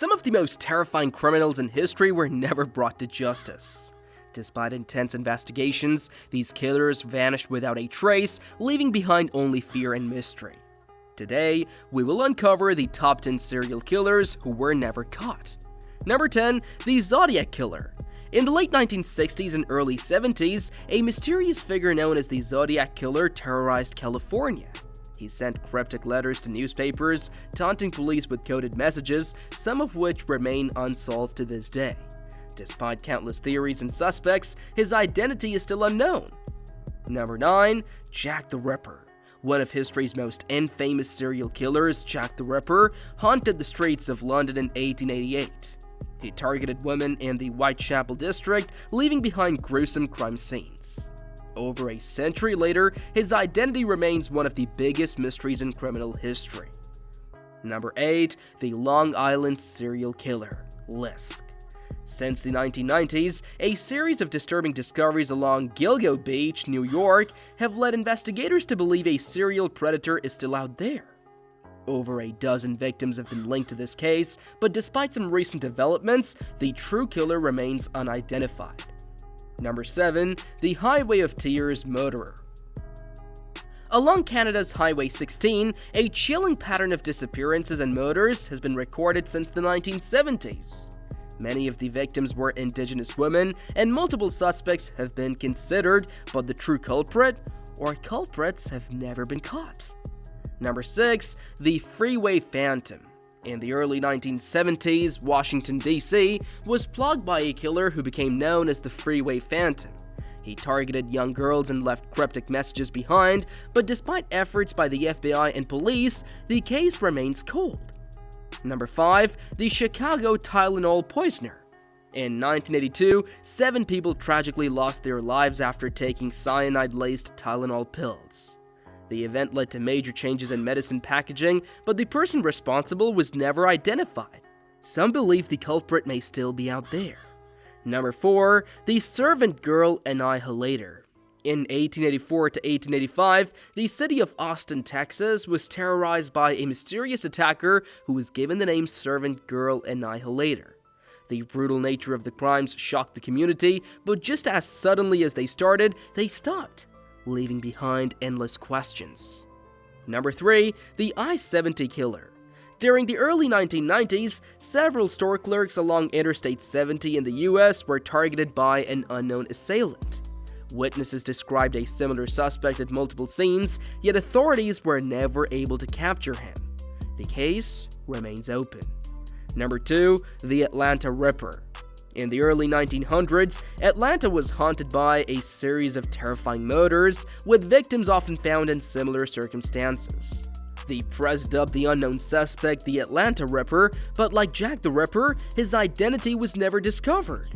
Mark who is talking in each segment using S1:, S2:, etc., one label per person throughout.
S1: Some of the most terrifying criminals in history were never brought to justice. Despite intense investigations, these killers vanished without a trace, leaving behind only fear and mystery. Today, we will uncover the top 10 serial killers who were never caught. Number 10, the Zodiac Killer. In the late 1960s and early 70s, a mysterious figure known as the Zodiac Killer terrorized California. He sent cryptic letters to newspapers, taunting police with coded messages, some of which remain unsolved to this day. Despite countless theories and suspects, his identity is still unknown. Number 9, Jack the Ripper. One of history's most infamous serial killers, Jack the Ripper, haunted the streets of London in 1888. He targeted women in the Whitechapel district, leaving behind gruesome crime scenes. Over a century later, his identity remains one of the biggest mysteries in criminal history. Number 8, the Long Island serial killer, Lisk. Since the 1990s, a series of disturbing discoveries along Gilgo Beach, New York, have led investigators to believe a serial predator is still out there. Over a dozen victims have been linked to this case, but despite some recent developments, the true killer remains unidentified. Number 7, the Highway of Tears murderer. Along Canada's Highway 16, a chilling pattern of disappearances and murders has been recorded since the 1970s. Many of the victims were Indigenous women, and multiple suspects have been considered, but the true culprit, or culprits, have never been caught. Number 6, the Freeway Phantom. In the early 1970s, Washington, D.C. was plagued by a killer who became known as the Freeway Phantom. He targeted young girls and left cryptic messages behind, but despite efforts by the FBI and police, the case remains cold. Number 5, the Chicago Tylenol poisoner. In 1982, 7 people tragically lost their lives after taking cyanide-laced Tylenol pills. The event led to major changes in medicine packaging, but the person responsible was never identified. Some believe the culprit may still be out there. Number 4, the Servant Girl Annihilator. In 1884 to 1885, the city of Austin, Texas, was terrorized by a mysterious attacker who was given the name Servant Girl Annihilator. The brutal nature of the crimes shocked the community, but just as suddenly as they started, they stopped, leaving behind endless questions. Number 3, the I-70 Killer. During the early 1990s, several store clerks along Interstate 70 in the US were targeted by an unknown assailant. Witnesses described a similar suspect at multiple scenes, yet authorities were never able to capture him. The case remains open. Number 2, the Atlanta Ripper. In the early 1900s, Atlanta was haunted by a series of terrifying murders, with victims often found in similar circumstances. The press dubbed the unknown suspect the Atlanta Ripper, but like Jack the Ripper, his identity was never discovered.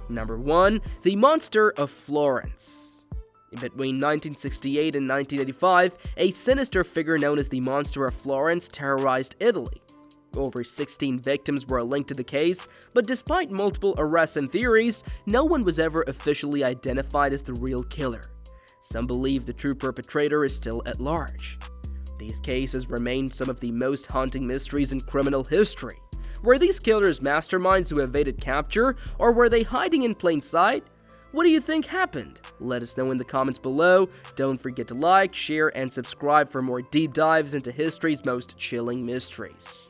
S1: Number 1, the Monster of Florence. Between 1968 and 1985, a sinister figure known as the Monster of Florence terrorized Italy. Over 16 victims were linked to the case, but despite multiple arrests and theories, no one was ever officially identified as the real killer. Some believe the true perpetrator is still at large. These cases remain some of the most haunting mysteries in criminal history. Were these killers masterminds who evaded capture, or were they hiding in plain sight? What do you think happened? Let us know in the comments below. Don't forget to like, share, and subscribe for more deep dives into history's most chilling mysteries.